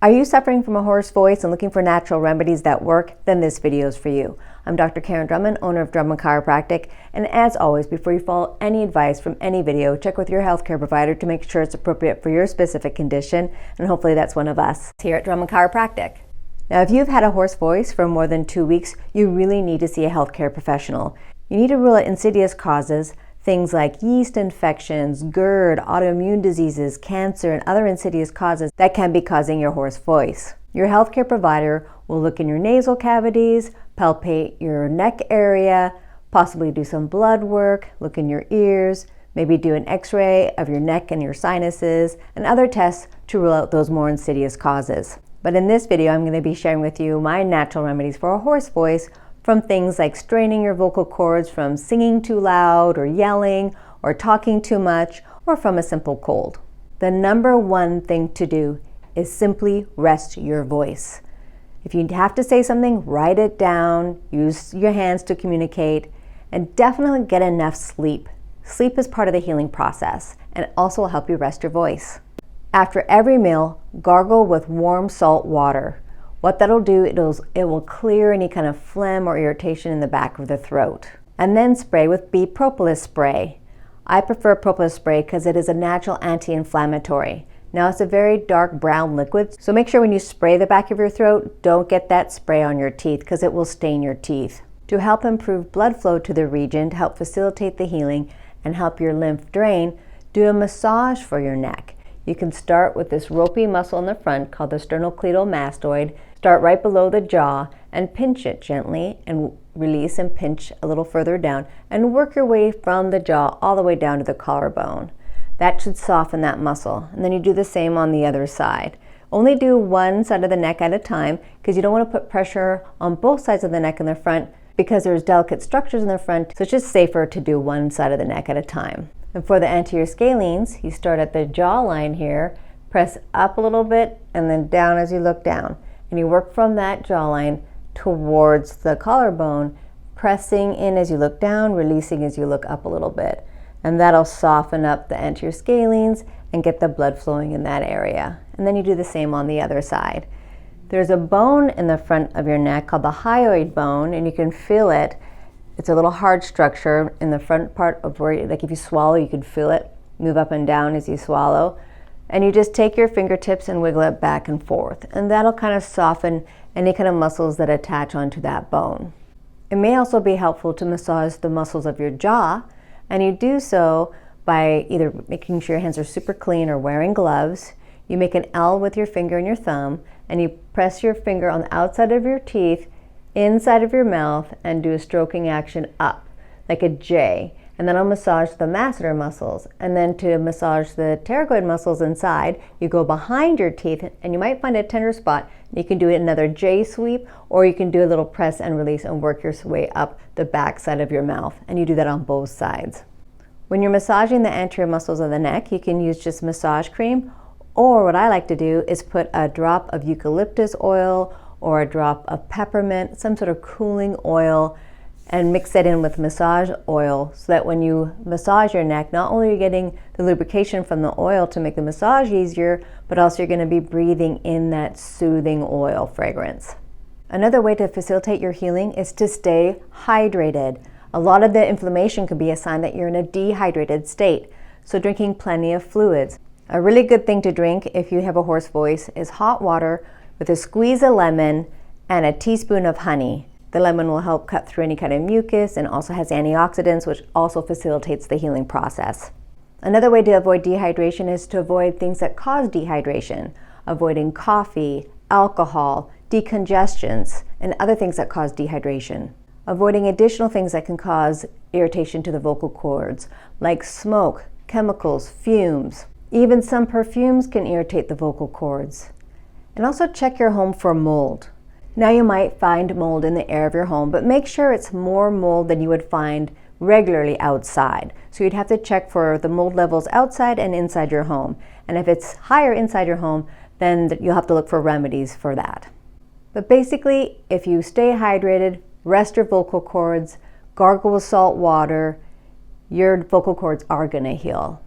Are you suffering from a hoarse voice and looking for natural remedies that work? Then this video is for you. I'm Dr. Karen Drummond, owner of Drummond Chiropractic, and as always, before you follow any advice from any video, check with your healthcare provider to make sure it's appropriate for your specific condition, and hopefully that's one of us here at Drummond Chiropractic. Now, if you've had a hoarse voice for more than 2 weeks, you really need to see a healthcare professional. You need to rule out insidious causes, things like yeast infections, GERD, autoimmune diseases, cancer, and other insidious causes that can be causing your hoarse voice. Your healthcare provider will look in your nasal cavities, palpate your neck area, possibly do some blood work, look in your ears, maybe do an x-ray of your neck and your sinuses, and other tests to rule out those more insidious causes. But in this video, I'm going to be sharing with you my natural remedies for a hoarse voice, from things like straining your vocal cords from singing too loud or yelling or talking too much, or from a simple cold. The number one thing to do is simply rest your voice. If you have to say something, write it down, use your hands to communicate, and definitely get enough sleep. Sleep is part of the healing process and also will help you rest your voice. After every meal, gargle with warm salt water. What that'll do, it will clear any kind of phlegm or irritation in the back of the throat. And then spray with bee propolis spray. I prefer propolis spray because it is a natural anti-inflammatory. Now, it's a very dark brown liquid, so make sure when you spray the back of your throat, don't get that spray on your teeth because it will stain your teeth. To help improve blood flow to the region, to help facilitate the healing and help your lymph drain, do a massage for your neck. You can start with this ropey muscle in the front called the sternocleidomastoid. Start right below the jaw and pinch it gently and release and pinch a little further down and work your way from the jaw all the way down to the collarbone. That should soften that muscle. And then you do the same on the other side. Only do one side of the neck at a time because you don't want to put pressure on both sides of the neck in the front because there's delicate structures in the front, so it's just safer to do one side of the neck at a time. And for the anterior scalenes, you start at the jawline here, press up a little bit and then down as you look down. And you work from that jawline towards the collarbone, pressing in as you look down, releasing as you look up a little bit. And that'll soften up the anterior scalenes and get the blood flowing in that area. And then you do the same on the other side. There's a bone in the front of your neck called the hyoid bone, and you can feel it. It's a little hard structure in the front part of where, like if you swallow, you can feel it move up and down as you swallow. And you just take your fingertips and wiggle it back and forth. And that'll kind of soften any kind of muscles that attach onto that bone. It may also be helpful to massage the muscles of your jaw. And you do so by either making sure your hands are super clean or wearing gloves. You make an L with your finger and your thumb, and you press your finger on the outside of your teeth, inside of your mouth, and do a stroking action up, like a J. And then I'll massage the masseter muscles. And then to massage the pterygoid muscles inside, you go behind your teeth, and you might find a tender spot. You can do another J sweep, or you can do a little press and release and work your way up the back side of your mouth. And you do that on both sides. When you're massaging the anterior muscles of the neck, you can use just massage cream, or what I like to do is put a drop of eucalyptus oil or a drop of peppermint, some sort of cooling oil, and mix that in with massage oil so that when you massage your neck, not only are you getting the lubrication from the oil to make the massage easier, but also you're going to be breathing in that soothing oil fragrance. Another way to facilitate your healing is to stay hydrated. A lot of the inflammation could be a sign that you're in a dehydrated state, so drinking plenty of fluids. A really good thing to drink if you have a hoarse voice is hot water with a squeeze of lemon and a teaspoon of honey. The lemon will help cut through any kind of mucus and also has antioxidants, which also facilitates the healing process. Another way to avoid dehydration is to avoid things that cause dehydration, avoiding coffee, alcohol, decongestants, and other things that cause dehydration. Avoiding additional things that can cause irritation to the vocal cords, like smoke, chemicals, fumes. Even some perfumes can irritate the vocal cords. And also check your home for mold. Now, you might find mold in the air of your home, but make sure it's more mold than you would find regularly outside. So you'd have to check for the mold levels outside and inside your home. And if it's higher inside your home, then you'll have to look for remedies for that. But basically, if you stay hydrated, rest your vocal cords, gargle with salt water, your vocal cords are going to heal.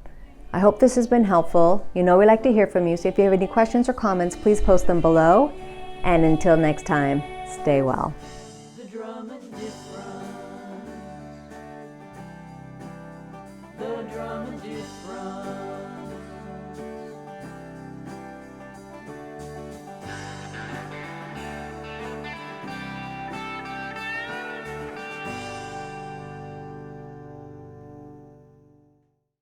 I hope this has been helpful. You know we like to hear from you, so if you have any questions or comments, please post them below. And until next time, stay well. The drum and difference. The drum and difference.